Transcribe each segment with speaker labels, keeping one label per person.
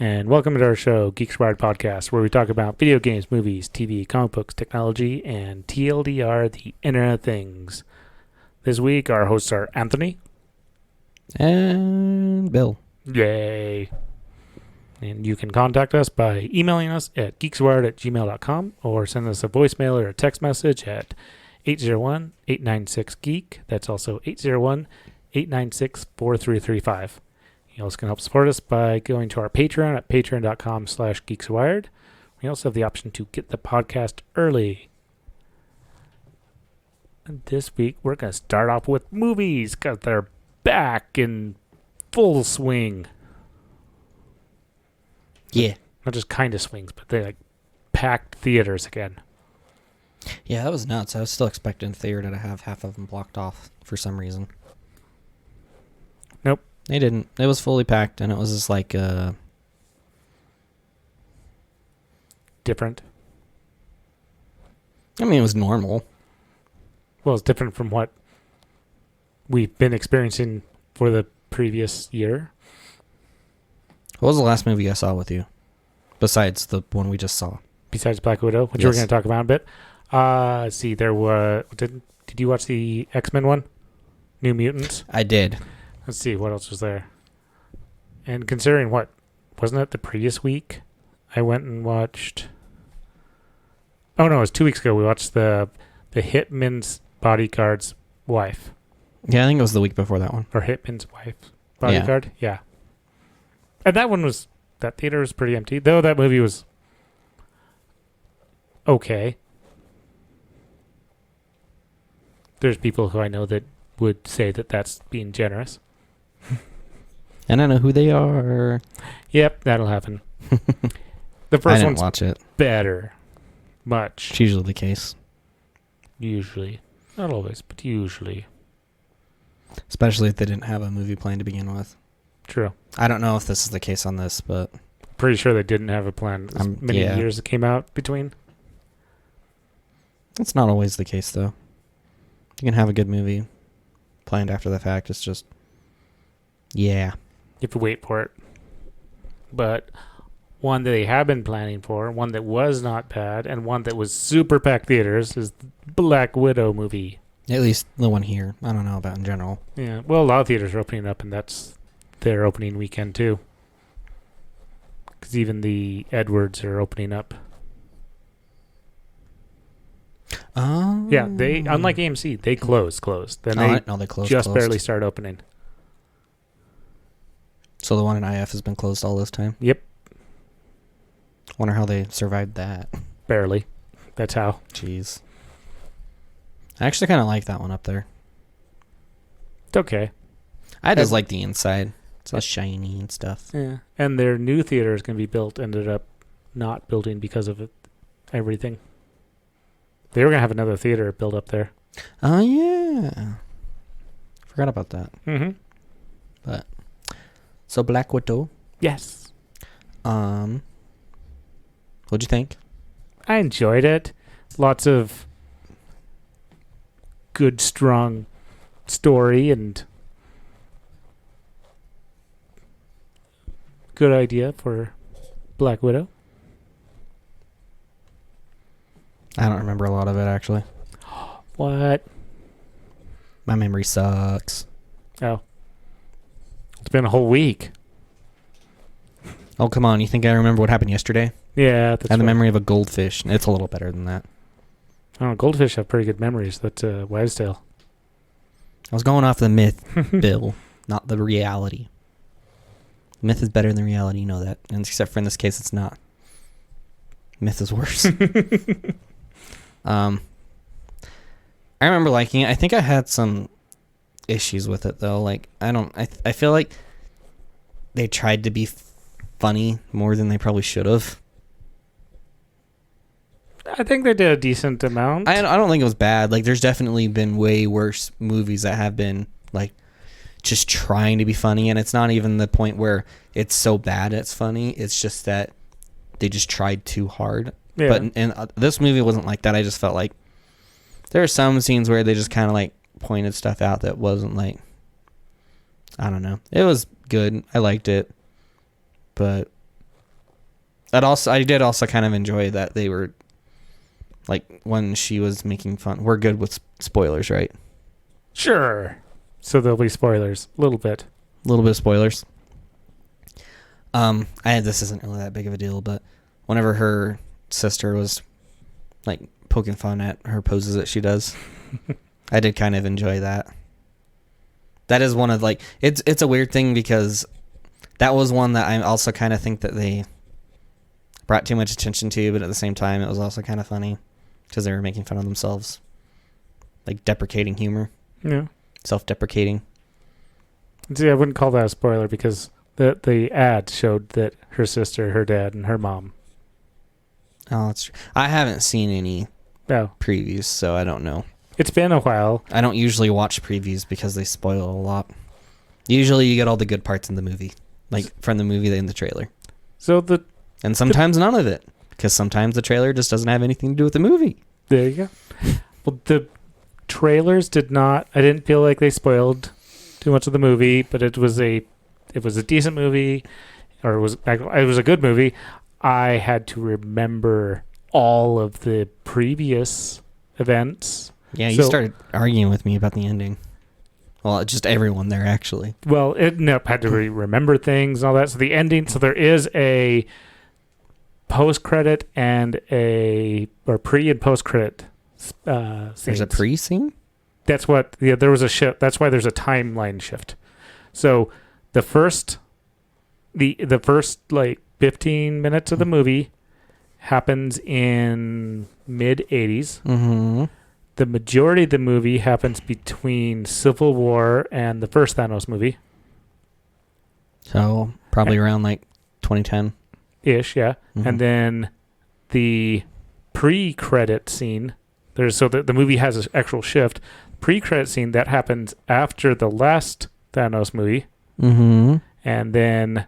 Speaker 1: And welcome to our show, Geeks Wired Podcast, where we talk about video games, movies, TV, comic books, technology, and TLDR, the Internet of Things. This week, our hosts are Anthony.
Speaker 2: And Bill.
Speaker 1: Yay. And you can contact us by emailing us at geekswired@gmail.com or send us a voicemail or a text message at 801-896-GEEK. That's also 801-896-4335. You also can help support us by going to our Patreon at patreon.com/geekswired. We also have the option to get the podcast early. And this week, we're going to start off with movies because they're back in full swing.
Speaker 2: Yeah.
Speaker 1: Not just kind of swings, but they packed theaters again.
Speaker 2: Yeah, that was nuts. I was still expecting the theater to have half of them blocked off for some reason.
Speaker 1: Nope.
Speaker 2: They didn't. It was fully packed, and it was just like,
Speaker 1: Different.
Speaker 2: I mean, it was normal.
Speaker 1: Well, it's different from what we've been experiencing for the previous year.
Speaker 2: What was the last movie I saw with you? Besides the one we just saw.
Speaker 1: Besides Black Widow, which we're going to talk about a bit. Let's see, there was... Did you watch the X-Men one? New Mutants?
Speaker 2: I did.
Speaker 1: Let's see, what else was there? And considering what... Wasn't it the previous week? I went and watched... Oh, no, it was 2 weeks ago. We watched the Hitman's Bodyguard's Wife.
Speaker 2: Yeah, I think it was the week before that one.
Speaker 1: Or Hitman's Wife Bodyguard? Yeah. And that one was... That theater was pretty empty. Though that movie was... okay. There's people who I know that would say that that's being generous.
Speaker 2: And I know who they are.
Speaker 1: Yep, that'll happen. The
Speaker 2: I
Speaker 1: first
Speaker 2: didn't
Speaker 1: one's
Speaker 2: watch it.
Speaker 1: better. Much.
Speaker 2: It's usually the case.
Speaker 1: Usually. Not always, but usually.
Speaker 2: Especially if they didn't have a movie plan to begin with.
Speaker 1: True.
Speaker 2: I don't know if this is the case on this, but...
Speaker 1: Pretty sure they didn't have a plan. As many years it came out between.
Speaker 2: That's not always the case, though. You can have a good movie planned after the fact. It's just... Yeah.
Speaker 1: You have to wait for it. But one that they have been planning for, one that was not bad, and one that was super packed theaters is the Black Widow movie.
Speaker 2: At least the one here. I don't know about in general.
Speaker 1: Yeah. Well, a lot of theaters are opening up, and that's their opening weekend, too. Because even the Edwards are opening up.
Speaker 2: Oh.
Speaker 1: Yeah, they unlike AMC, they closed. Then they
Speaker 2: closed.
Speaker 1: barely start opening.
Speaker 2: So the one in IF has been closed all this time?
Speaker 1: Yep.
Speaker 2: Wonder how they survived that.
Speaker 1: Barely. That's how.
Speaker 2: Jeez. I actually kind of like that one up there.
Speaker 1: It's okay.
Speaker 2: I just like the inside. It's all shiny and stuff.
Speaker 1: Yeah. And their new theater is going to be built, ended up not building because of everything. They were going to have another theater built up there.
Speaker 2: Oh, yeah. Forgot about that.
Speaker 1: Mm-hmm.
Speaker 2: But, so Black Widow.
Speaker 1: Yes.
Speaker 2: What'd you think?
Speaker 1: I enjoyed it. Lots of good, strong story and good idea for Black Widow.
Speaker 2: I don't remember a lot of it, actually.
Speaker 1: What?
Speaker 2: My memory sucks.
Speaker 1: Oh. It's been a whole week.
Speaker 2: Oh, come on. You think I remember what happened yesterday?
Speaker 1: Yeah, that's
Speaker 2: I have the
Speaker 1: right.
Speaker 2: memory of a goldfish. It's a little better than that.
Speaker 1: Oh, goldfish have pretty good memories. That's wives' tale.
Speaker 2: I was going off the myth, Bill, not the reality. Myth is better than reality, you know that. And except for in this case, it's not. Myth is worse. I remember liking it. I think I had some issues with it, though. Like, I feel like they tried to be funny more than they probably should have.
Speaker 1: I think they did a decent amount.
Speaker 2: I don't think it was bad. Like, there's definitely been way worse movies that have been, like, just trying to be funny, and it's not even the point where it's so bad it's funny. It's just that they just tried too hard.
Speaker 1: Yeah.
Speaker 2: But this movie wasn't like that. I just felt like there are some scenes where they just kind of, like, pointed stuff out that wasn't, like, I don't know. It was good. I liked it. But I did also kind of enjoy that they were like when she was making fun. We're good with spoilers, right?
Speaker 1: Sure. So there'll be spoilers. A little bit.
Speaker 2: A little bit of spoilers. This isn't really that big of a deal, but whenever her sister was like poking fun at her poses that she does, I did kind of enjoy that. That is one of like it's a weird thing because that was one that I also kind of think that they brought too much attention to, but at the same time it was also kind of funny because they were making fun of themselves, like deprecating humor.
Speaker 1: Yeah.
Speaker 2: Self-deprecating.
Speaker 1: See, I wouldn't call that a spoiler because the ad showed that her sister, her dad, and her mom.
Speaker 2: Oh, that's true. I haven't seen any previews, so I don't know.
Speaker 1: It's been a while.
Speaker 2: I don't usually watch previews because they spoil a lot. Usually you get all the good parts in the movie, like from the movie in the trailer. And sometimes none of it, because sometimes the trailer just doesn't have anything to do with the movie.
Speaker 1: There you go. Well, the trailers did not. I didn't feel like they spoiled too much of the movie, but it was a decent movie, or it was a good movie. I had to remember all of the previous events.
Speaker 2: Yeah, you started arguing with me about the ending. Well, just everyone there, actually.
Speaker 1: Well, had to remember things and all that. So the ending. So there is a post-credit and pre and post-credit scenes.
Speaker 2: There's a pre-scene?
Speaker 1: That's what. Yeah, there was a shift. That's why there's a timeline shift. So the first like 15 minutes of the movie happens in mid 80s.
Speaker 2: Mm-hmm.
Speaker 1: The majority of the movie happens between Civil War and the first Thanos movie.
Speaker 2: So probably around like 2010.
Speaker 1: Ish, yeah.
Speaker 2: Mm-hmm.
Speaker 1: And then the pre-credit scene, the movie has an actual shift. Pre-credit scene, that happens after the last Thanos movie.
Speaker 2: Mm-hmm.
Speaker 1: And then...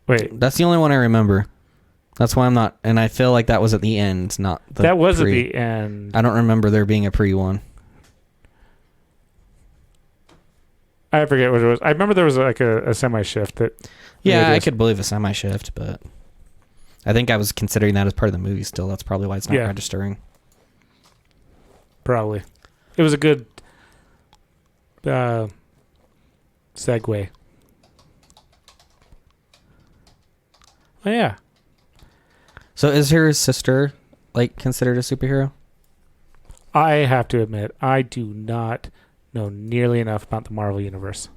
Speaker 1: Wait.
Speaker 2: That's the only one I remember. That's why I'm not... And I feel like that was at the end, not the
Speaker 1: That was
Speaker 2: pre.
Speaker 1: at the end.
Speaker 2: I don't remember there being a pre one.
Speaker 1: I forget what it was. I remember there was like a semi-shift that...
Speaker 2: Yeah, I could believe a semi-shift, but... I think I was considering that as part of the movie still. That's probably why it's not registering.
Speaker 1: Probably. It was a good segue. Oh, yeah.
Speaker 2: So is her sister like considered a superhero?
Speaker 1: I have to admit, I do not know nearly enough about the Marvel Universe.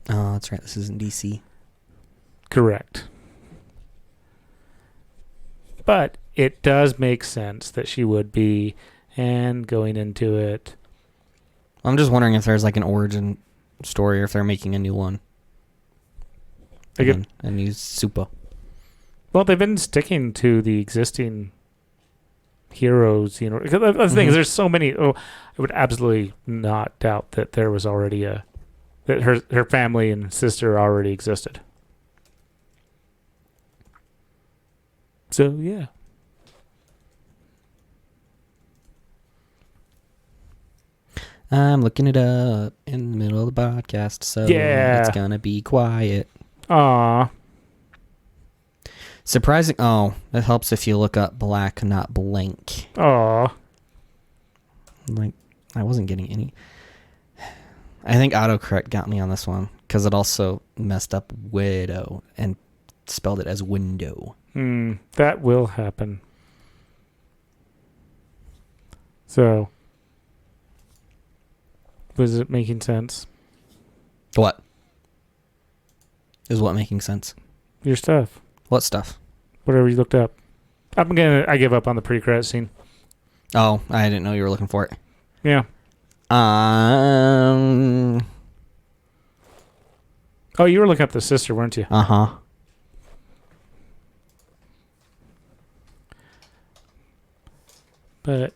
Speaker 2: Oh, that's right. This isn't DC.
Speaker 1: Correct. But it does make sense that she would be, and going into it.
Speaker 2: I'm just wondering if there's like an origin story or if they're making a new one. A new super.
Speaker 1: Well, they've been sticking to the existing heroes, you know. Because the thing is, there's so many. Oh, I would absolutely not doubt that there was already that her family and sister already existed. So yeah.
Speaker 2: I'm looking it up in the middle of the podcast, so it's gonna be quiet.
Speaker 1: Aw.
Speaker 2: Surprising. Oh, it helps if you look up black, not blank.
Speaker 1: Aw.
Speaker 2: Like, I wasn't getting any. I think autocorrect got me on this one because it also messed up widow and spelled it as window.
Speaker 1: That will happen. So, was it making sense?
Speaker 2: What? Is what making sense?
Speaker 1: Your stuff.
Speaker 2: What stuff?
Speaker 1: Whatever you looked up. I give up on the pre-credit scene.
Speaker 2: Oh, I didn't know you were looking for it.
Speaker 1: Yeah.
Speaker 2: Oh,
Speaker 1: you were looking up the sister, weren't you?
Speaker 2: Uh-huh.
Speaker 1: But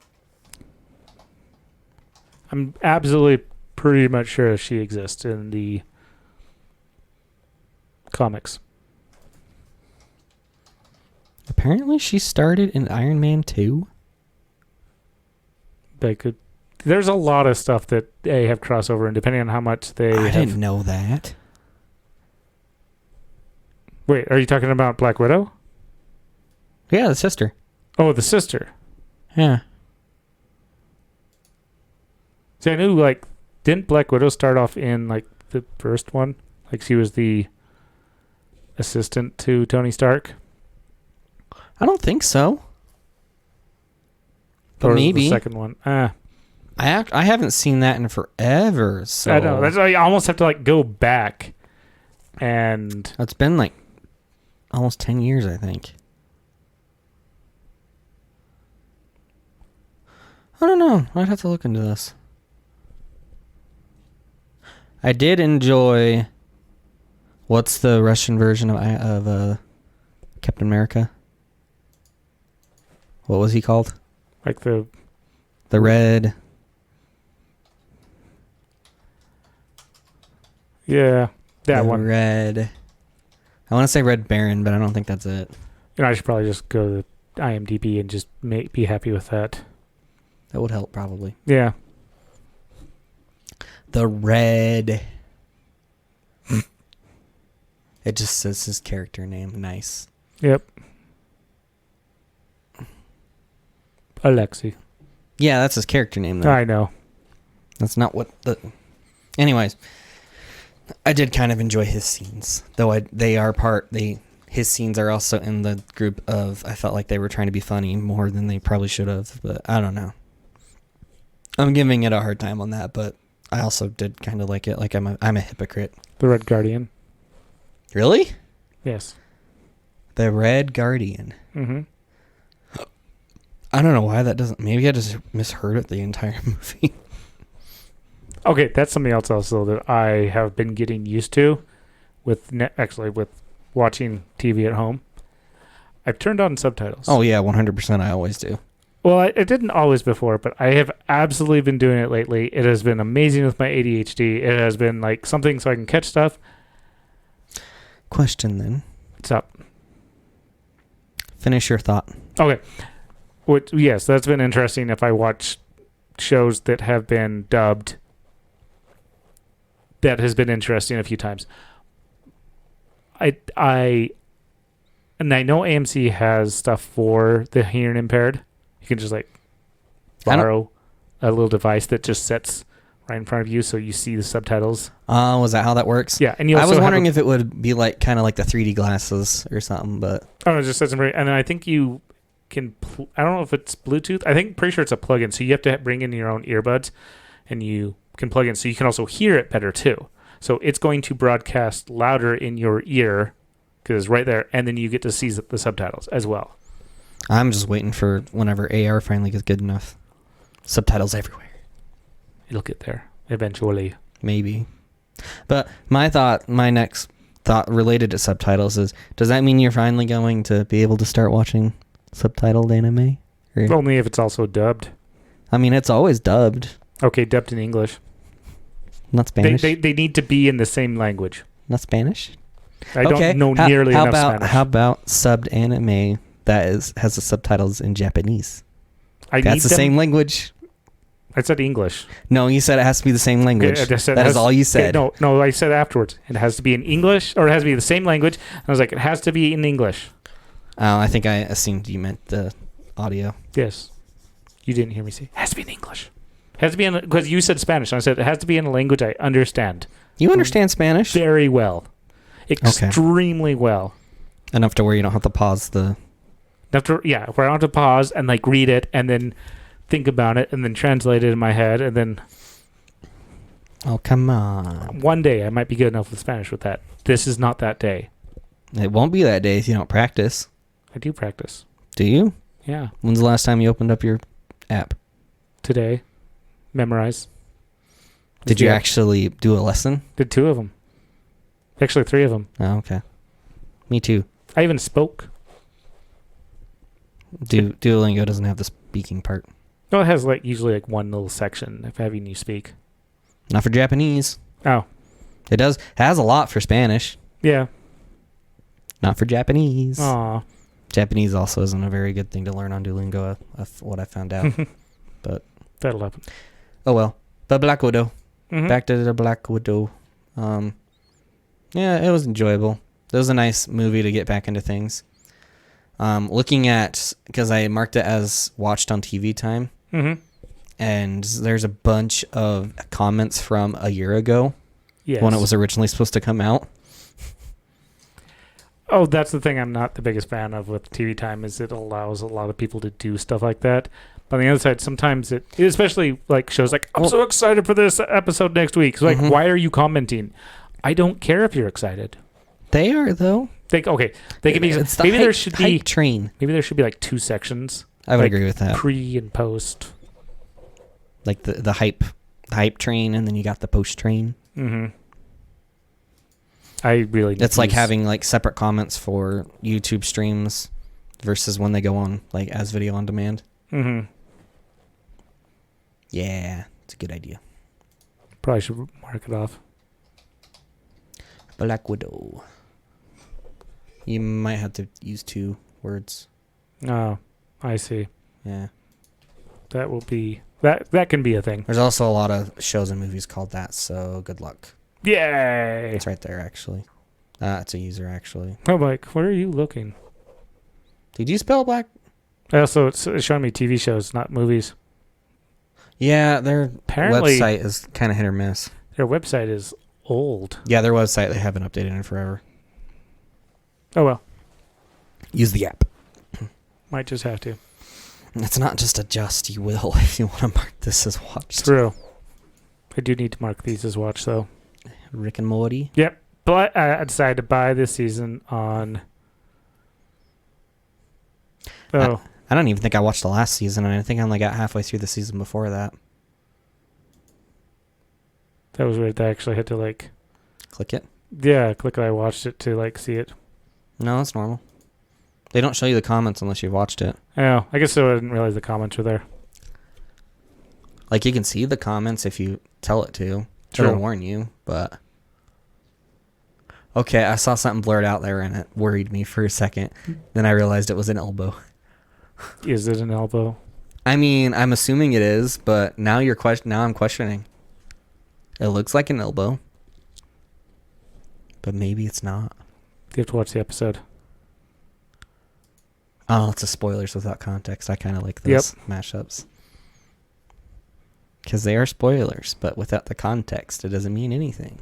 Speaker 1: I'm absolutely pretty much sure she exists in the comics.
Speaker 2: Apparently she started in Iron Man 2.
Speaker 1: There's a lot of stuff that they have crossover, and depending on how much they
Speaker 2: I didn't know that.
Speaker 1: Wait, are you talking about Black Widow?
Speaker 2: Yeah, the sister.
Speaker 1: Oh, the sister.
Speaker 2: Yeah.
Speaker 1: See, I knew, like, didn't Black Widow start off in, like, the first one? Like, she was the assistant to Tony Stark?
Speaker 2: I don't think so. But
Speaker 1: Or was it
Speaker 2: maybe.
Speaker 1: the second one?
Speaker 2: I haven't seen that in forever. So
Speaker 1: I know. That's why I almost have to, like, go back and...
Speaker 2: It's been, like, almost 10 years, I think. I don't know. I'd have to look into this. I did enjoy... What's the Russian version of Captain America? What was he called?
Speaker 1: Like the
Speaker 2: Red...
Speaker 1: Yeah, that one.
Speaker 2: Red... I want to say Red Baron, but I don't think that's it.
Speaker 1: You know, I should probably just go to IMDB and just be happy with that.
Speaker 2: That would help, probably.
Speaker 1: Yeah.
Speaker 2: The Red... It just says his character name. Nice.
Speaker 1: Yep. Alexei.
Speaker 2: Yeah, that's his character name, though.
Speaker 1: I know.
Speaker 2: That's not what the... Anyways, I did kind of enjoy his scenes, though his scenes are also in the group of, I felt like they were trying to be funny more than they probably should have, but I don't know. I'm giving it a hard time on that, but I also did kind of like it. Like I'm a hypocrite.
Speaker 1: The Red Guardian.
Speaker 2: Really?
Speaker 1: Yes.
Speaker 2: The Red Guardian.
Speaker 1: Mm-hmm.
Speaker 2: I don't know why that doesn't... Maybe I just misheard it the entire movie.
Speaker 1: Okay, that's something else also that I have been getting used to with with watching TV at home. I've turned on subtitles.
Speaker 2: Oh yeah, 100%. I always do.
Speaker 1: Well, I didn't always before, but I have absolutely been doing it lately. It has been amazing with my ADHD. It has been like something so I can catch stuff.
Speaker 2: Question then.
Speaker 1: What's up?
Speaker 2: Finish your thought.
Speaker 1: Okay. Yes, that's been interesting if I watch shows that have been dubbed. That has been interesting a few times. I know AMC has stuff for the hearing impaired. You can just like borrow a little device that just sits right in front of you so you see the subtitles.
Speaker 2: Was that how that works?
Speaker 1: Yeah, and
Speaker 2: I was wondering if it would be like kind of like the 3D glasses or something, but
Speaker 1: oh, it just sits in front. And then I think you can. I don't know if it's Bluetooth. Pretty sure it's a plug-in. So you have to bring in your own earbuds, and you can plug in. So you can also hear it better too. So it's going to broadcast louder in your ear because it's right there, and then you get to see the subtitles as well.
Speaker 2: I'm just waiting for whenever AR finally gets good enough. Subtitles everywhere.
Speaker 1: It'll get there eventually.
Speaker 2: Maybe. But my next thought related to subtitles is, does that mean you're finally going to be able to start watching subtitled anime? Or,
Speaker 1: Only if it's also dubbed.
Speaker 2: I mean, it's always dubbed.
Speaker 1: Okay, dubbed in English.
Speaker 2: Not Spanish.
Speaker 1: They need to be in the same language.
Speaker 2: Not Spanish?
Speaker 1: I don't know nearly enough Spanish.
Speaker 2: How about subbed anime that has the subtitles in Japanese? That's the same language.
Speaker 1: I said English.
Speaker 2: No, you said it has to be the same language.
Speaker 1: Okay,
Speaker 2: that is all you said.
Speaker 1: Okay, no, I said afterwards. It has to be in English, or it has to be the same language. I was like, it has to be in English.
Speaker 2: Oh, I think I assumed you meant the audio.
Speaker 1: Yes. You didn't hear me say, it has to be in English. It has to be in, because you said Spanish, and I said, it has to be in a language I understand.
Speaker 2: You understand Spanish?
Speaker 1: Very well. Extremely well.
Speaker 2: Enough to where you don't have to pause the...
Speaker 1: Where I don't have to pause and like read it, and then think about it, and then translate it in my head, and then...
Speaker 2: Oh, come on.
Speaker 1: One day I might be good enough with Spanish with that. This is not that day.
Speaker 2: It won't be that day if you don't practice.
Speaker 1: I do practice.
Speaker 2: Do you?
Speaker 1: Yeah.
Speaker 2: When's the last time you opened up your app?
Speaker 1: Today. Memorize.
Speaker 2: Did you actually do a lesson?
Speaker 1: Did 2 of them. Actually, 3 of them.
Speaker 2: Oh, okay. Me too.
Speaker 1: I even spoke.
Speaker 2: Duolingo doesn't have the speaking part.
Speaker 1: No, it has usually one little section of having you speak.
Speaker 2: Not for Japanese.
Speaker 1: Oh.
Speaker 2: It has a lot for Spanish.
Speaker 1: Yeah.
Speaker 2: Not for Japanese.
Speaker 1: Aw.
Speaker 2: Japanese also isn't a very good thing to learn on Duolingo, of what I found out. But
Speaker 1: that'll happen.
Speaker 2: Oh well. But Black Widow.
Speaker 1: Mm-hmm.
Speaker 2: Back to the Black Widow. Yeah, it was enjoyable. That was a nice movie to get back into things. Looking at, because I marked it as watched on TV time, and there's a bunch of comments from a year ago when it was originally supposed to come out.
Speaker 1: Oh, that's the thing I'm not the biggest fan of with TV time is it allows a lot of people to do stuff like that. But on the other side, sometimes it, especially like shows like, I'm so excited for this episode next week. So like, why are you commenting? I don't care if you're excited.
Speaker 2: They are though.
Speaker 1: They can be.
Speaker 2: It's the
Speaker 1: maybe
Speaker 2: hype,
Speaker 1: there should be
Speaker 2: train.
Speaker 1: Maybe there should be like 2 sections.
Speaker 2: I would agree with that.
Speaker 1: Pre and post.
Speaker 2: Like the hype train, and then you got the post train.
Speaker 1: Mm-hmm. I really.
Speaker 2: It's like having like separate comments for YouTube streams versus when they go on like as video on demand.
Speaker 1: Mm-hmm.
Speaker 2: Yeah, it's a good idea.
Speaker 1: Probably should mark it off.
Speaker 2: Blackwidow. You might have to use 2 words.
Speaker 1: Oh, I see.
Speaker 2: Yeah.
Speaker 1: That will be that can be a thing.
Speaker 2: There's also a lot of shows and movies called that, so good luck.
Speaker 1: Yay!
Speaker 2: It's right there, actually. It's a user, actually.
Speaker 1: Oh, Mike, where are you looking?
Speaker 2: Did you spell black?
Speaker 1: Also, it's showing me TV shows, not movies.
Speaker 2: Yeah, their
Speaker 1: Apparently,
Speaker 2: website is kind of hit or miss.
Speaker 1: Their website is old.
Speaker 2: Yeah, their website, they haven't updated in forever.
Speaker 1: Oh, well.
Speaker 2: Use the app.
Speaker 1: Might just have to.
Speaker 2: It's not just adjust, you will, if you want to mark this as watched.
Speaker 1: True. I do need to mark these as watched, though.
Speaker 2: Rick and Morty?
Speaker 1: Yep. But I decided to buy this season on... Oh.
Speaker 2: I don't even think I watched the last season, and I think I only got halfway through the season before that.
Speaker 1: That was weird. I actually had to, like...
Speaker 2: Click it?
Speaker 1: Yeah, click it. I watched it to, like, see it.
Speaker 2: No, it's normal. They don't show you the comments unless you've watched it.
Speaker 1: Oh, I guess so. I didn't realize the comments were there.
Speaker 2: Like, you can see the comments if you tell it to.
Speaker 1: True.
Speaker 2: It'll warn you, but... Okay, I saw something blurred out there, and it worried me for a second. Then I realized it was an elbow.
Speaker 1: Is it an elbow?
Speaker 2: I mean, I'm assuming it is, but now I'm questioning. It looks like an elbow. But maybe it's not.
Speaker 1: You have to watch the episode.
Speaker 2: Oh, it's a spoilers without context. I kind of like those mashups. Because they are spoilers, but without the context, it doesn't mean anything.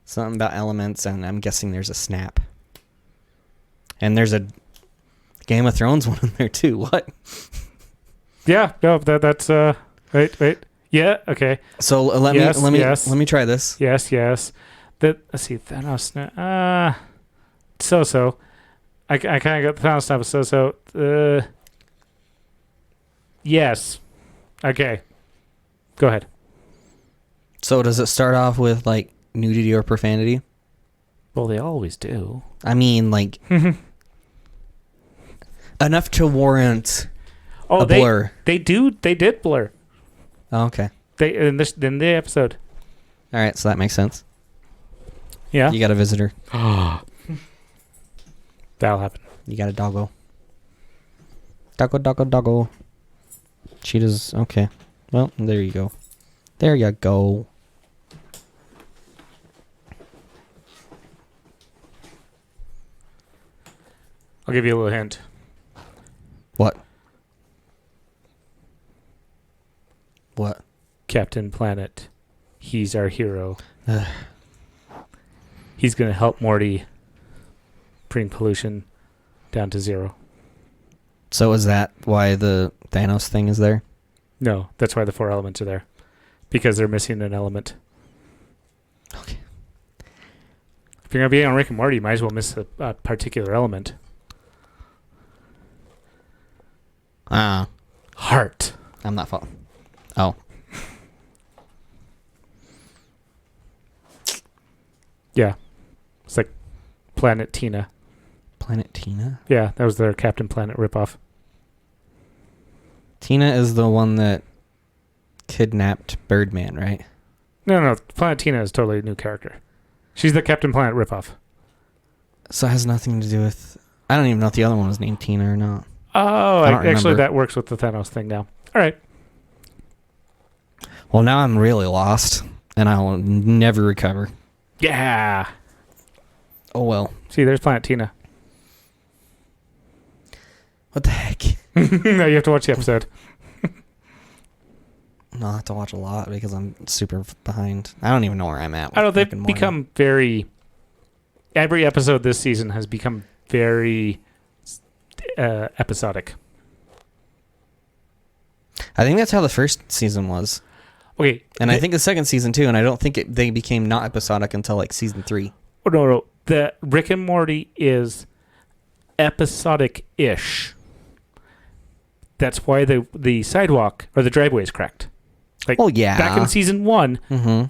Speaker 2: Something about elements, and I'm guessing there's a snap. And there's a Game of Thrones one in there, too. What?
Speaker 1: Yeah, no, that's, wait. Yeah, okay.
Speaker 2: So let me try this.
Speaker 1: Yes. Let's see, Thanos, so. I kind of got the Thanos stuff, so. Yes. Okay. Go ahead.
Speaker 2: So does it start off with, like, nudity or profanity?
Speaker 1: Well, they always do.
Speaker 2: I mean, like, enough to warrant a blur.
Speaker 1: They did blur.
Speaker 2: Oh, okay.
Speaker 1: In the episode.
Speaker 2: All right, so that makes sense.
Speaker 1: Yeah.
Speaker 2: You got a visitor.
Speaker 1: That'll happen.
Speaker 2: You got a doggo. Doggo. Cheetah's okay. Well, there you go. There you go.
Speaker 1: I'll give you a little hint.
Speaker 2: What?
Speaker 1: Captain Planet. He's our hero. He's going to help Morty bring pollution down to 0.
Speaker 2: So is that why the Thanos thing is there?
Speaker 1: No, that's why the 4 elements are there. Because they're missing an element.
Speaker 2: Okay.
Speaker 1: If you're going to be on Rick and Morty, you might as well miss a particular element. Heart.
Speaker 2: I'm not following. Oh.
Speaker 1: Yeah. It's like Planet Tina.
Speaker 2: Planet Tina?
Speaker 1: Yeah, that was their Captain Planet ripoff.
Speaker 2: Tina is the one that kidnapped Birdman, right?
Speaker 1: No. Planet Tina is totally a new character. She's the Captain Planet ripoff.
Speaker 2: So it has nothing to do with... I don't even know if the other one was named Tina or not.
Speaker 1: Oh, actually,
Speaker 2: remember.
Speaker 1: that works with the Thanos thing now. All right.
Speaker 2: Well, now I'm really lost, and I will never recover.
Speaker 1: Yeah.
Speaker 2: Oh, well.
Speaker 1: See, there's Planet Tina.
Speaker 2: What the heck?
Speaker 1: No, you have to watch the episode.
Speaker 2: No, I have to watch a lot because I'm super behind. I don't even know where I'm at.
Speaker 1: I don't know, they've become very... Every episode this season has become very episodic.
Speaker 2: I think that's how the first season was.
Speaker 1: Okay.
Speaker 2: And I think the second season, too, and I don't think they became not episodic until, like, season 3.
Speaker 1: Oh, no. The Rick and Morty is episodic-ish. That's why the sidewalk or the driveway is cracked. Like,
Speaker 2: oh, yeah.
Speaker 1: Back in season 1,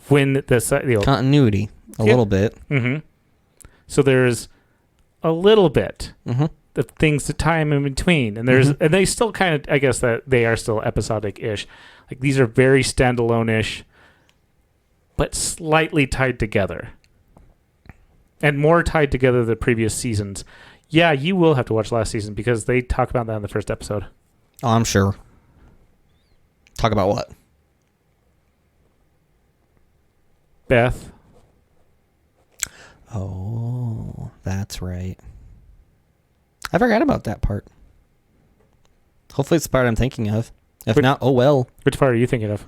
Speaker 1: when the...
Speaker 2: continuity, a little bit.
Speaker 1: Mm-hmm. So there's a little bit of things to tie them in between. And there's and they still kind of, I guess that they are still episodic-ish. Like, these are very standalone-ish, but slightly tied together. And more tied together than previous seasons. Yeah, you will have to watch last season because they talk about that in the first episode.
Speaker 2: Oh, I'm sure. Talk about what?
Speaker 1: Beth.
Speaker 2: Oh, that's right. I forgot about that part. Hopefully it's the part I'm thinking of. If not, oh well.
Speaker 1: Which part are you thinking of?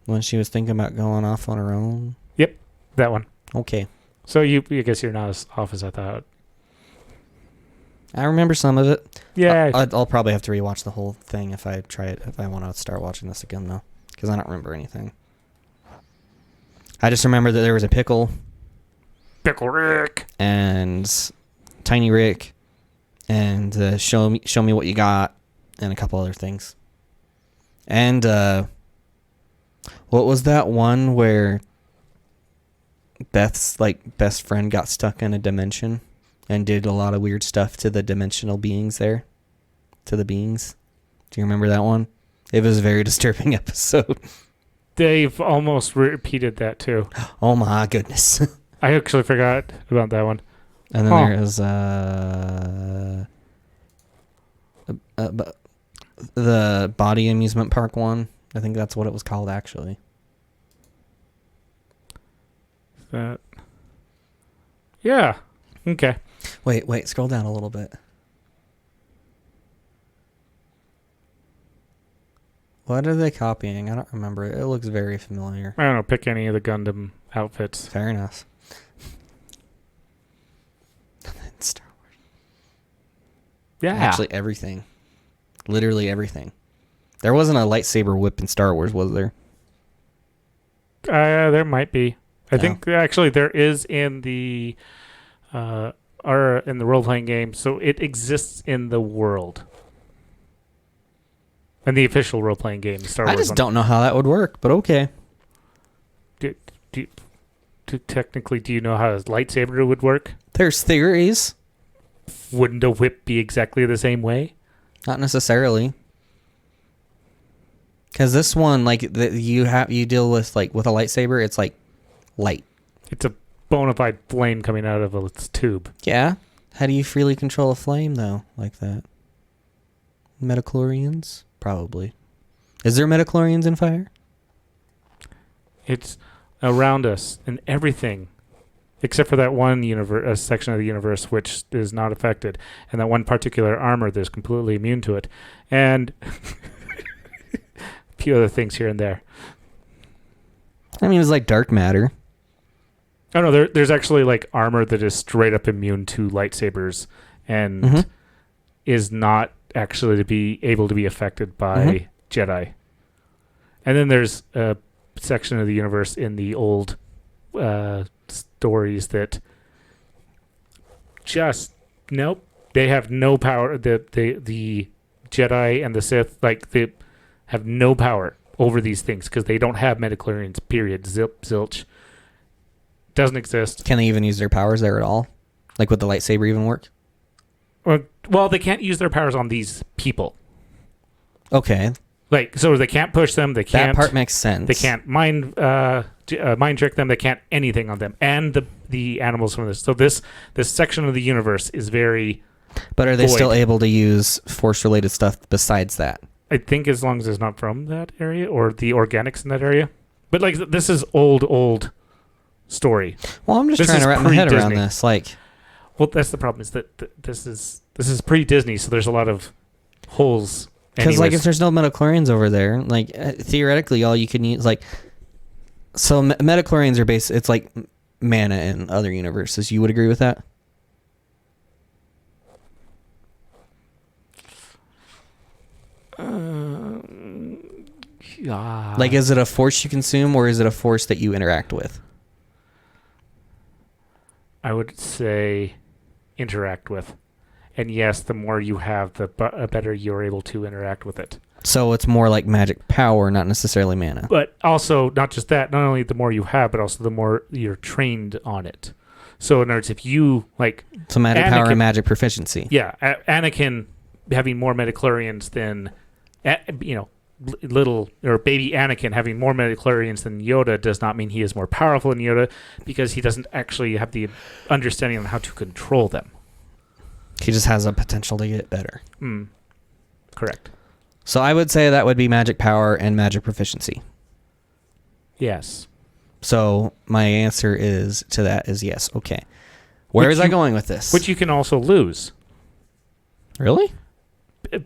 Speaker 2: When she was thinking about going off on her own.
Speaker 1: Yep, that one.
Speaker 2: Okay.
Speaker 1: So I guess you're not as off as I thought.
Speaker 2: I remember some of it.
Speaker 1: Yeah.
Speaker 2: I'll probably have to rewatch the whole thing if I try it. If I want to start watching this again, though, because I don't remember anything. I just remember that there was a Pickle
Speaker 1: Rick,
Speaker 2: and Tiny Rick, and show me what you got, and a couple other things. And what was that one where Beth's best friend got stuck in a dimension and did a lot of weird stuff to the dimensional beings there, to the beings? Do you remember that one? It was a very disturbing episode.
Speaker 1: They've almost repeated that too.
Speaker 2: Oh my goodness.
Speaker 1: I actually forgot about that one.
Speaker 2: And then there is the body amusement park one. I think that's what it was called, actually.
Speaker 1: That. Yeah. Okay.
Speaker 2: Wait, scroll down a little bit. What are they copying? I don't remember. It looks very familiar.
Speaker 1: I don't know. Pick any of the Gundam outfits.
Speaker 2: Fair enough. Star Wars.
Speaker 1: Yeah.
Speaker 2: Actually, everything. Literally everything. There wasn't a lightsaber whip in Star Wars, was there?
Speaker 1: There might be. I think actually there is in the role playing game, so it exists in the world. In the official role playing game, Star Wars.
Speaker 2: I just don't know how that would work, but okay.
Speaker 1: Technically, do you know how a lightsaber would work?
Speaker 2: There's theories.
Speaker 1: Wouldn't a whip be exactly the same way?
Speaker 2: Not necessarily. Because this one, you deal with with a lightsaber, it's light.
Speaker 1: It's a bona fide flame coming out of its tube.
Speaker 2: Yeah. How do you freely control a flame though, like that? Metachlorians? Probably. Is there metachlorians in fire?
Speaker 1: It's around us and everything, except for that one section of the universe which is not affected, and that one particular armor that's completely immune to it, and a few other things here and there.
Speaker 2: I mean, it's like dark matter.
Speaker 1: Oh no, there's actually armor that is straight up immune to lightsabers and is not actually to be able to be affected by Jedi. And then there's a section of the universe in the old stories that just they have no power. The Jedi and the Sith they have no power over these things because they don't have metachlorians. Period. Zip zilch. Doesn't exist.
Speaker 2: Can they even use their powers there at all? Would the lightsaber even work?
Speaker 1: Well, they can't use their powers on these people.
Speaker 2: Okay.
Speaker 1: So they can't push them. They can't.
Speaker 2: That part makes sense.
Speaker 1: They can't mind trick them. They can't anything on them. And the animals from this. So this section of the universe is very.
Speaker 2: But are they
Speaker 1: void.
Speaker 2: still able to use force-related stuff besides that?
Speaker 1: I think as long as it's not from that area or the organics in that area. But this is old story.
Speaker 2: Well, I'm just
Speaker 1: This
Speaker 2: trying
Speaker 1: is
Speaker 2: to wrap my head around
Speaker 1: pre-Disney.
Speaker 2: this.
Speaker 1: Well, that's the problem. Is that this is pre-Disney, so there's a lot of holes.
Speaker 2: Because like if there's no metachlorians over there, like theoretically, all you can use like. So metachlorians are based. It's like mana in other universes. You would agree with that?
Speaker 1: Yeah.
Speaker 2: Like, is it a force you consume, or is it a force that you interact with?
Speaker 1: I would say interact with. And yes, the more you have, the better you're able to interact with it.
Speaker 2: So it's more like magic power, not necessarily mana.
Speaker 1: But also, not just that, not only the more you have, but also the more you're trained on it. So in other words, if you, like...
Speaker 2: So magic power and magic proficiency.
Speaker 1: Yeah, Anakin having more midichlorians than, little, or baby Anakin having more midichlorians than Yoda does not mean he is more powerful than Yoda, because he doesn't actually have the understanding on how to control them.
Speaker 2: He just has a potential to get better.
Speaker 1: Correct.
Speaker 2: So I would say that would be magic power and magic proficiency.
Speaker 1: Yes.
Speaker 2: So my answer is yes. Okay. Where is I going with this?
Speaker 1: Which you can also lose.
Speaker 2: Really?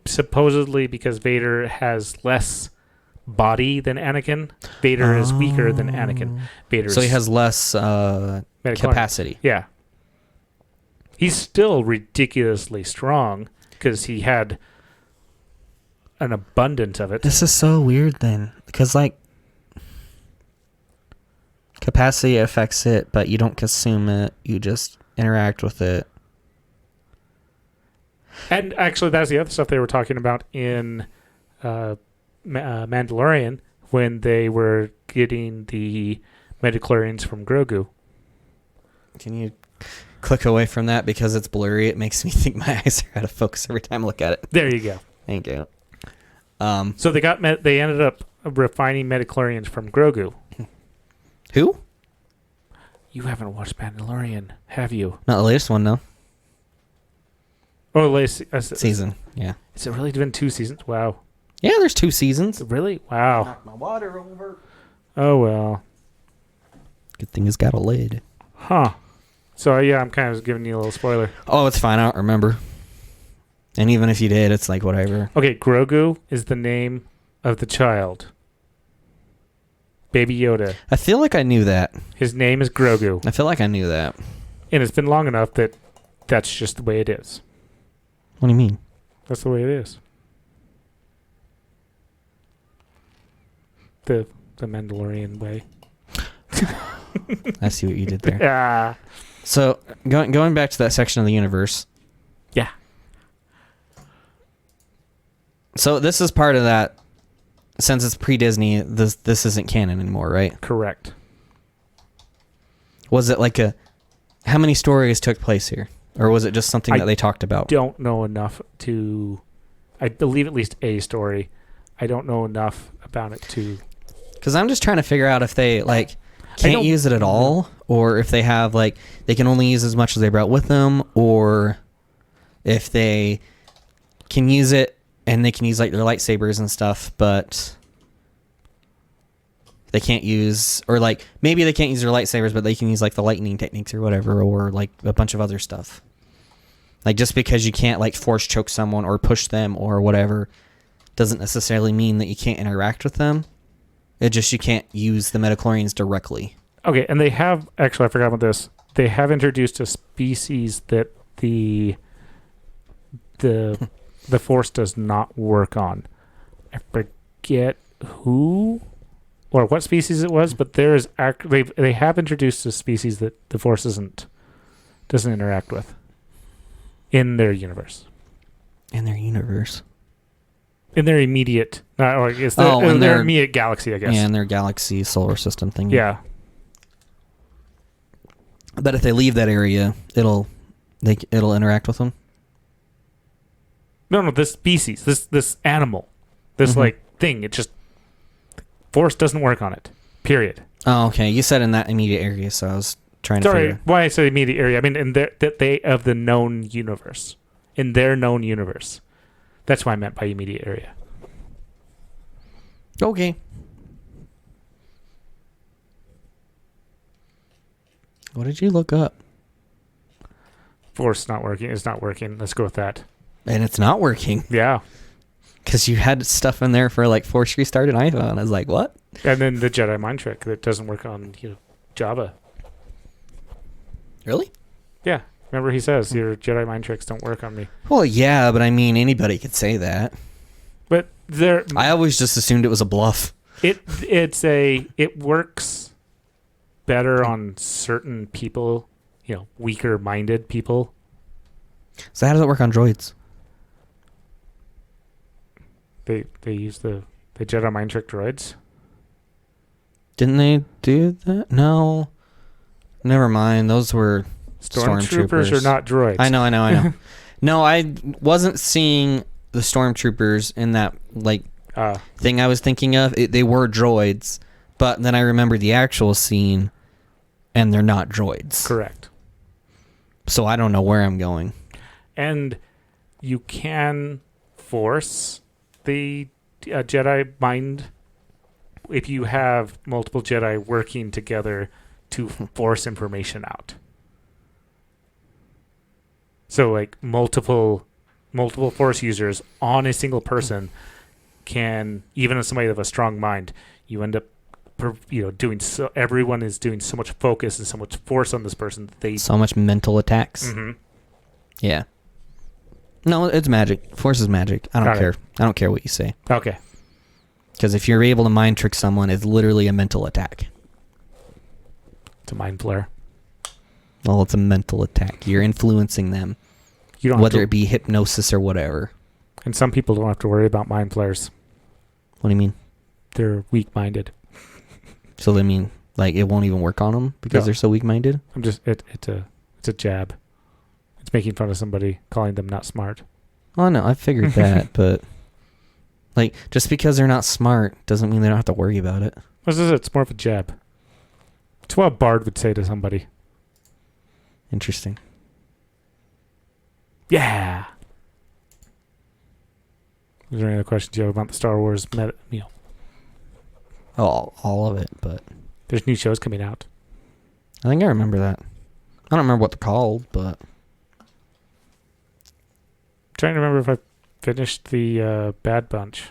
Speaker 1: Supposedly because Vader has less body than Anakin. Vader is weaker than Anakin.
Speaker 2: So he has less capacity.
Speaker 1: Yeah. He's still ridiculously strong because he had an abundance of it.
Speaker 2: This is so weird then, because like capacity affects it, but you don't consume it. You just interact with it.
Speaker 1: And actually, that's the other stuff they were talking about in Mandalorian when they were getting the midichlorians from Grogu. Can you
Speaker 2: click away from that because it's blurry? It makes me think my eyes are out of focus every time I look at it.
Speaker 1: There you go.
Speaker 2: Thank you.
Speaker 1: So they ended up refining midichlorians from Grogu.
Speaker 2: Who?
Speaker 1: You haven't watched Mandalorian, have you?
Speaker 2: Not the latest one, no.
Speaker 1: Oh, latest
Speaker 2: season. Yeah.
Speaker 1: Has it really been 2 seasons? Wow.
Speaker 2: Yeah, there's 2 seasons.
Speaker 1: Really? Wow.
Speaker 2: Knock my water over.
Speaker 1: Oh well.
Speaker 2: Good thing it's got a lid.
Speaker 1: Huh. So yeah, I'm kind of giving you a little spoiler.
Speaker 2: Oh, it's fine. I don't remember. And even if you did, it's like whatever.
Speaker 1: Okay, Grogu is the name of the child. Baby Yoda.
Speaker 2: I feel like I knew that.
Speaker 1: His name is Grogu.
Speaker 2: I feel like I knew that.
Speaker 1: And it's been long enough that that's just the way it is.
Speaker 2: What do you mean?
Speaker 1: That's the way it is. The Mandalorian way.
Speaker 2: I see what you did there.
Speaker 1: Yeah.
Speaker 2: So going back to that section of the universe.
Speaker 1: Yeah.
Speaker 2: So this is part of that. Since it's pre-Disney, this isn't canon anymore, right?
Speaker 1: Correct.
Speaker 2: Was it like how many stories took place here? Or was it just something that they talked about?
Speaker 1: I don't know enough to... I believe at least a story. I don't know enough about it to...
Speaker 2: Because I'm just trying to figure out if they can't use it at all, or if they have they can only use as much as they brought with them, or if they can use it and they can use their lightsabers and stuff, but they can't use, or maybe they can't use their lightsabers, but they can use the lightning techniques or whatever, or a bunch of other stuff. Just because you can't force choke someone or push them or whatever doesn't necessarily mean that you can't interact with them. It just you can't use the midichlorians directly.
Speaker 1: Okay, and they have... Actually, I forgot about this. They have introduced a species that the Force does not work on. I forget who or what species it was, but there is they have introduced a species that the Force doesn't interact with in their universe.
Speaker 2: In their universe.
Speaker 1: In their immediate, in their immediate galaxy, I guess.
Speaker 2: Yeah, in their galaxy solar system thing.
Speaker 1: Yeah.
Speaker 2: But if they leave that area, it'll interact with them.
Speaker 1: No, this species, this animal, this thing, it just Force doesn't work on it. Period.
Speaker 2: Oh, okay. You said in that immediate area, so I was trying to figure.
Speaker 1: Why I say immediate area? I mean in of the known universe, in their known universe. That's what I meant by immediate area.
Speaker 2: Okay. What did you look up?
Speaker 1: Force not working. It's not working. Let's go with that.
Speaker 2: And it's not working.
Speaker 1: Yeah.
Speaker 2: Because you had stuff in there for like Force Restarted iPhone. I was like, what?
Speaker 1: And then the Jedi mind trick that doesn't work on Java.
Speaker 2: Really?
Speaker 1: Yeah. Remember he says your Jedi mind tricks don't work on me.
Speaker 2: Well, yeah, but I mean, anybody could say that.
Speaker 1: But
Speaker 2: I always just assumed it was a bluff.
Speaker 1: It works better on certain people, weaker minded people.
Speaker 2: So how does it work on droids?
Speaker 1: They use the Jedi mind trick droids.
Speaker 2: Didn't they do that? No. Never mind. Those were
Speaker 1: Stormtroopers are not droids.
Speaker 2: I know. No, I wasn't seeing the stormtroopers in that thing I was thinking of. They were droids, but then I remember the actual scene, and they're not droids.
Speaker 1: Correct.
Speaker 2: So I don't know where I'm going.
Speaker 1: And you can force the Jedi mind if you have multiple Jedi working together to force information out. So like multiple Force users on a single person can, even as somebody with a strong mind, you end up doing so. Everyone is doing so much focus and so much force on this person that
Speaker 2: so much mental attacks.
Speaker 1: Mm-hmm.
Speaker 2: Yeah. No, it's magic. Force is magic. I don't care. I don't care what you say.
Speaker 1: Okay.
Speaker 2: Because if you're able to mind trick someone, it's literally a mental attack.
Speaker 1: It's a mind flare.
Speaker 2: Well, it's a mental attack. You're influencing them, whether it be hypnosis or whatever.
Speaker 1: And some people don't have to worry about mind flares.
Speaker 2: What do you mean?
Speaker 1: They're weak-minded.
Speaker 2: So they mean like it won't even work on them because they're so weak-minded?
Speaker 1: I'm just it's a jab. It's making fun of somebody, calling them not smart.
Speaker 2: Oh no, I figured that, but like just because they're not smart doesn't mean they don't have to worry about it.
Speaker 1: It's more of a jab. It's what a bard would say to somebody.
Speaker 2: Interesting.
Speaker 1: Yeah. Is there any other questions you have about the Star Wars
Speaker 2: Oh, all of it, but
Speaker 1: there's new shows coming out.
Speaker 2: I think I remember that. I don't remember what they're called, but
Speaker 1: Trying to remember if I finished the Bad Bunch.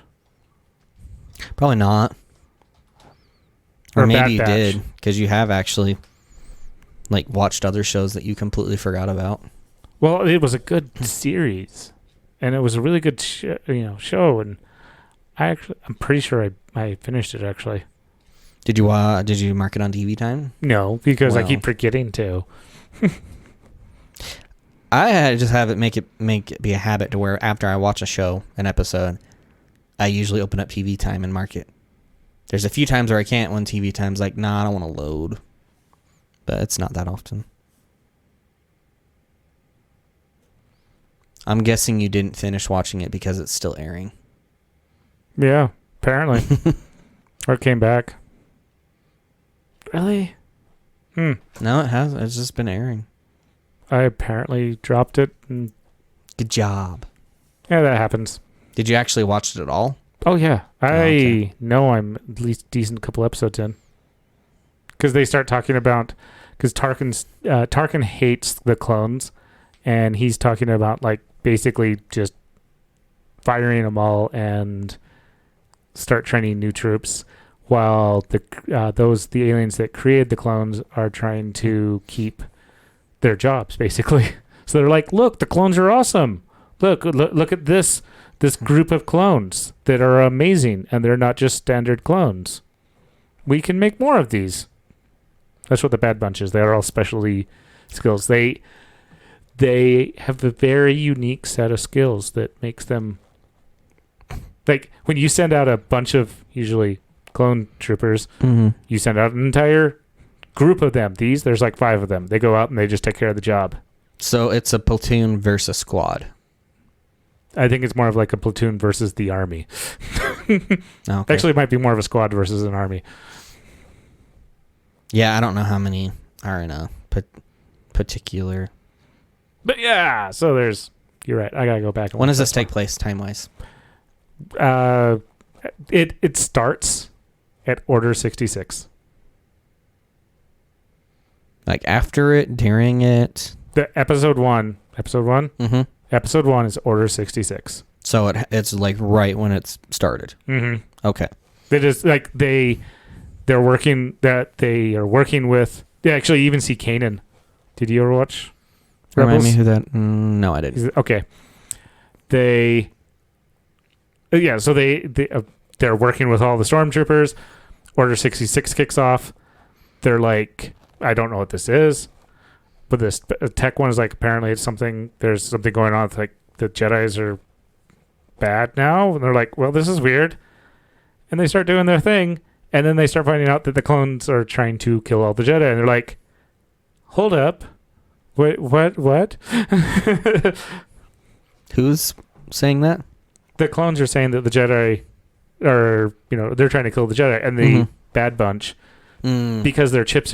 Speaker 2: Probably not.
Speaker 1: Or
Speaker 2: Or maybe you
Speaker 1: Bad Batch.
Speaker 2: did, because you have actually watched other shows that you completely forgot about.
Speaker 1: Well, it was a good series, and it was a really good show, and I'm pretty sure I finished it actually.
Speaker 2: Did you mark it on TV time?
Speaker 1: No, because I keep forgetting to.
Speaker 2: I just have it make it be a habit to where after I watch an episode, I usually open up TV time and mark it. There's a few times where I can't when TV time's like, nah, I don't want to load. But it's not that often. I'm guessing you didn't finish watching it because it's still airing.
Speaker 1: Yeah, apparently. Or it came back. Really?
Speaker 2: No, it hasn't. It's just been airing.
Speaker 1: I apparently dropped it. And
Speaker 2: Good job.
Speaker 1: yeah, that happens.
Speaker 2: Did you actually watch it at all?
Speaker 1: Oh, yeah.
Speaker 2: okay.
Speaker 1: I know I'm at least decent couple episodes in. Because they start talking about... Because Tarkin hates the clones, and he's talking about, basically just firing them all and start training new troops, while the aliens that created the clones are trying to keep their jobs, basically. So they're like, look, the clones are awesome. Look at this group of clones that are amazing, and they're not just standard clones. We can make more of these. That's what the Bad Bunch is. They are all specialty skills. They have a very unique set of skills that makes them... when you send out a bunch of, usually, clone troopers, you send out an entire group of them. There's 5 of them. They go out and they just take care of the job.
Speaker 2: So it's a platoon versus squad.
Speaker 1: I think it's more of a platoon versus the army.
Speaker 2: Okay.
Speaker 1: Actually, it might be more of a squad versus an army.
Speaker 2: Yeah, I don't know how many are in a particular...
Speaker 1: But yeah, so you're right. I gotta go back. And
Speaker 2: When does this take place, time-wise?
Speaker 1: It starts at Order 66.
Speaker 2: After it, during it?
Speaker 1: The episode 1 Episode 1?
Speaker 2: Mm-hmm.
Speaker 1: Episode 1 is Order 66.
Speaker 2: So it's like right when it's started.
Speaker 1: Mm-hmm.
Speaker 2: Okay.
Speaker 1: It is like they are working with. They actually even see Kanan. Did you ever watch Rebels?
Speaker 2: Remind me who that? No, I didn't.
Speaker 1: Okay. So they're working with all the stormtroopers. Order 66 kicks off. They're like, I don't know what this is, but this tech one is like, apparently it's something. There's something going on. It's like the Jedis are bad now, and they're like, well, this is weird, and they start doing their thing, and then they start finding out that the clones are trying to kill all the Jedi, and they're like, hold up, wait, what?
Speaker 2: Who's saying that?
Speaker 1: The clones are saying that the Jedi are, they're trying to kill the Jedi, and the Bad Bunch, because their chips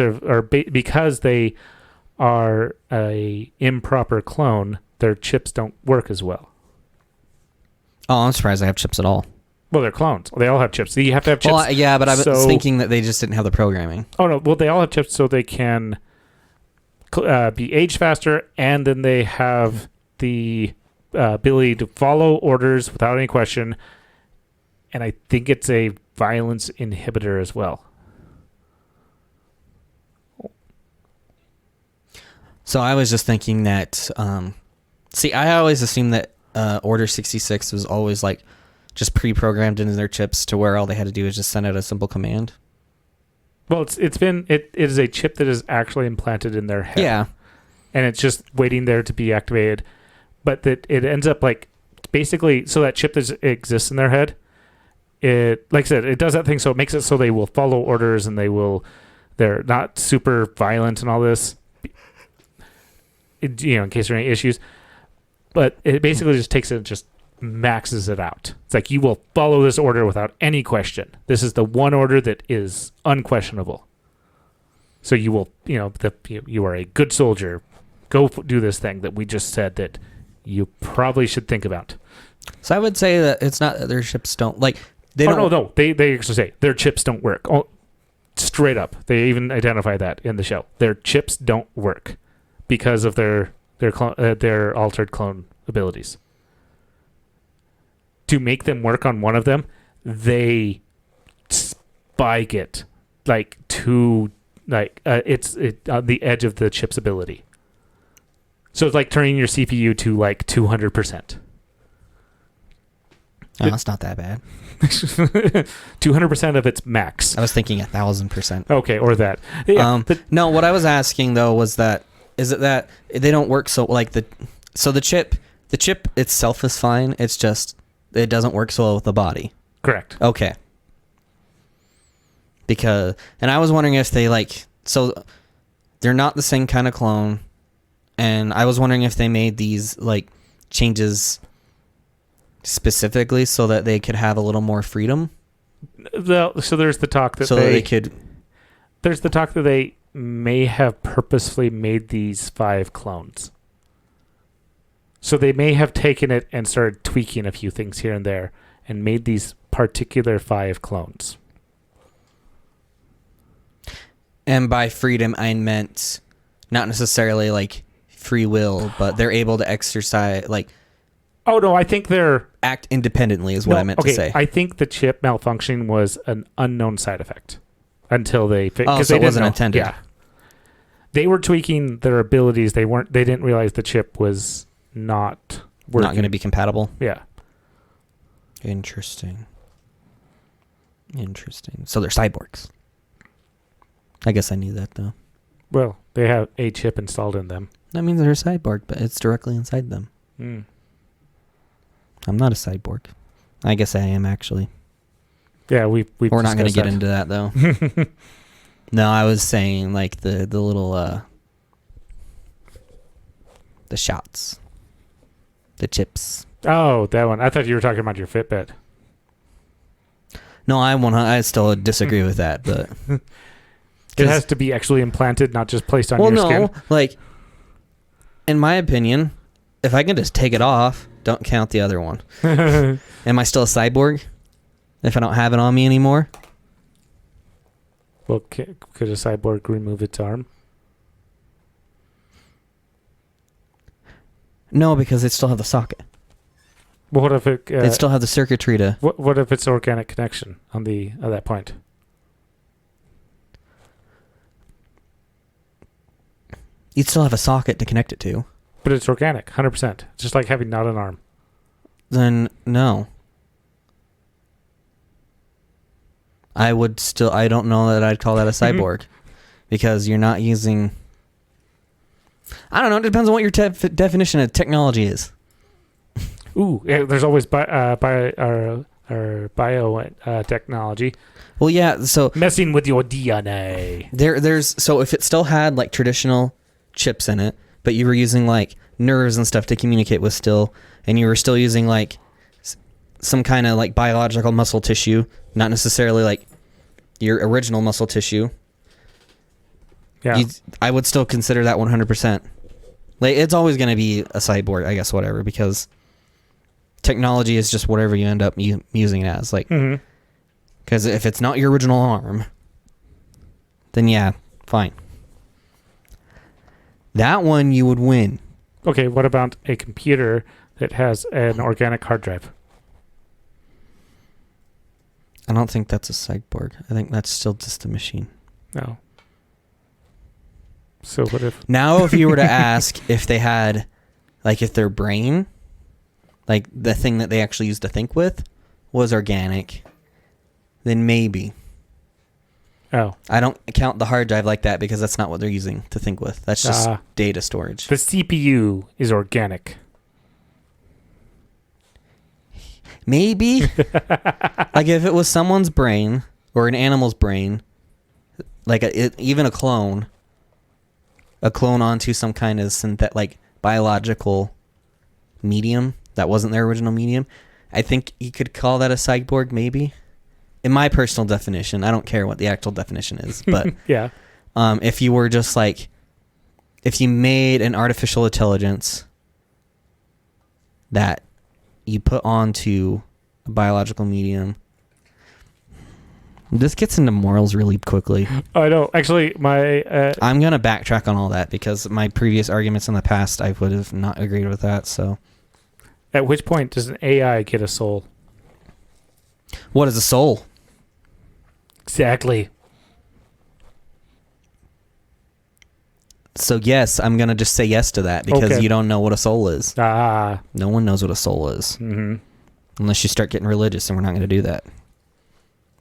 Speaker 1: because they are a improper clone, their chips don't work as well.
Speaker 2: Oh, I'm surprised they have chips at all.
Speaker 1: Well, they're clones. They all have chips. You have to have chips.
Speaker 2: Well, yeah, but I was thinking that they just didn't have the programming.
Speaker 1: Oh, no. Well, they all have chips so they can be aged faster, and then they have the ability to follow orders without any question. And I think it's a violence inhibitor as well.
Speaker 2: So I was just thinking that... I always assumed that Order 66 was always like just pre-programmed into their chips to where all they had to do is just send out a simple command.
Speaker 1: Well, it is a chip that is actually implanted in their head.
Speaker 2: Yeah.
Speaker 1: And it's just waiting there to be activated. But that it ends up like basically, so that chip that exists in their head, it, like I said, it does that thing, so it makes it so they will follow orders and they're not super violent and all this, in case there are any issues. But it basically just takes it and just maxes it out. It's like, you will follow this order without any question. This is the one order that is unquestionable. So you will, you are a good soldier. Go do this thing that we just said that you probably should think about.
Speaker 2: So I would say that it's not that their chips don't, like, they don't...
Speaker 1: No. They actually say their chips don't work. Oh, straight up. They even identify that in the show. Their chips don't work because of their altered clone abilities. To make them work on one of them, they spike it it's on the edge of the chip's ability. So it's like turning your CPU to like 200%.
Speaker 2: Oh, that's not that bad.
Speaker 1: 200% of its max.
Speaker 2: I was thinking 1,000%.
Speaker 1: Okay, or that. Yeah,
Speaker 2: no, what I was asking though was that is it that they don't work so like the chip itself is fine. It's just it doesn't work so well with the body.
Speaker 1: Correct.
Speaker 2: Okay. And I was wondering if they they're not the same kind of clone, and I was wondering if they made these like changes specifically so that they could have a little more freedom.
Speaker 1: So there's the talk that There's the talk that they may have purposefully made these 5 clones. So they may have taken it and started tweaking a few things here and there and made these particular 5 clones.
Speaker 2: And by freedom, I meant not necessarily like free will, but they're able to exercise like...
Speaker 1: Oh, no, I think they're...
Speaker 2: Act independently is what I meant to say.
Speaker 1: I think the chip malfunctioning was an unknown side effect until they...
Speaker 2: so it wasn't intended.
Speaker 1: Yeah. They were tweaking their abilities. They didn't realize the chip was not working.
Speaker 2: Not going to be compatible?
Speaker 1: Yeah.
Speaker 2: Interesting. So they're cyborgs. I guess I knew that, though.
Speaker 1: Well, they have a chip installed in them.
Speaker 2: That means they're a cyborg, but it's directly inside them. I'm not a cyborg. I guess I am, actually.
Speaker 1: Yeah, we're
Speaker 2: not going to get into that, though. No, I was saying, like, the little, the shots. The chips.
Speaker 1: Oh, that one. I thought you were talking about your Fitbit.
Speaker 2: No, I still disagree with that, but...
Speaker 1: It has to be actually implanted, not just placed on your skin.
Speaker 2: Well, no, like, in my opinion, if I can just take it off, don't count the other one. Am I still a cyborg if I don't have it on me anymore?
Speaker 1: Well, could a cyborg remove its arm?
Speaker 2: No, because they still have the socket.
Speaker 1: But what if it?
Speaker 2: They still have the circuitry to.
Speaker 1: What if it's organic connection on at that point?
Speaker 2: You'd still have a socket to connect it to.
Speaker 1: But it's organic, 100%. It's just like having not an arm.
Speaker 2: Then no. I don't know that I'd call that a cyborg. Because you're not using... I don't know, it depends on what your definition of technology is.
Speaker 1: Ooh, yeah, there's always biotechnology. Technology.
Speaker 2: Well, yeah, so...
Speaker 1: Messing with your DNA.
Speaker 2: So if it still had, like, traditional chips in it, but you were using, like, nerves and stuff to communicate with still, and you were still using, like, some kind of, like, biological muscle tissue, not necessarily, like, your original muscle tissue...
Speaker 1: Yeah.
Speaker 2: I would still consider that 100%. Like, it's always going to be a cyborg, I guess, whatever, because technology is just whatever you end up using it as. Like, because if it's not your original arm, then yeah, fine. That one you would win.
Speaker 1: Okay, what about a computer that has an organic hard drive?
Speaker 2: I don't think that's a cyborg. I think that's still just a machine.
Speaker 1: No. So what if...
Speaker 2: Now, if you were to ask if they had, like, if their brain, like, the thing that they actually used to think with, was organic, then maybe.
Speaker 1: Oh.
Speaker 2: I don't count the hard drive like that because that's not what they're using to think with. That's just data storage.
Speaker 1: The CPU is organic.
Speaker 2: Maybe. Like, if it was someone's brain or an animal's brain, like, even a clone onto some kind of like biological medium that wasn't their original medium, I think you could call that a cyborg, maybe. In my personal definition, I don't care what the actual definition is, but
Speaker 1: yeah.
Speaker 2: If you were just like, if you made an artificial intelligence that you put onto a biological medium. This gets into morals really quickly.
Speaker 1: I know. Actually,
Speaker 2: I'm going to backtrack on all that because my previous arguments in the past, I would have not agreed with that. So,
Speaker 1: at which point does an AI get a soul?
Speaker 2: What is a soul?
Speaker 1: Exactly.
Speaker 2: So, yes, I'm going to just say yes to that because you don't know what a soul is. No one knows what a soul is.
Speaker 1: Mm-hmm.
Speaker 2: Unless you start getting religious, and we're not going to do that.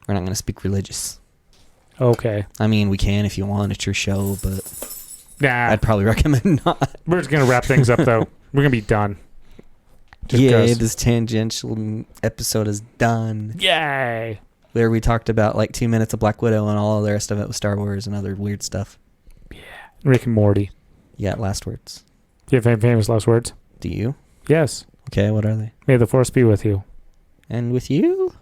Speaker 2: We're not going to speak religious.
Speaker 1: Okay.
Speaker 2: I mean, we can if you want. It's your show, but I'd probably recommend not.
Speaker 1: We're just going to wrap things up, though. We're going to be done.
Speaker 2: Yay, this tangential episode is done.
Speaker 1: Yay!
Speaker 2: Where we talked about like 2 minutes of Blackwidow and all the rest of it was Star Wars and other weird stuff.
Speaker 1: Yeah. Rick and Morty.
Speaker 2: Yeah, last words.
Speaker 1: Do you have any famous last words?
Speaker 2: Do you?
Speaker 1: Yes.
Speaker 2: Okay, what are they?
Speaker 1: May the force be with you.
Speaker 2: And with you?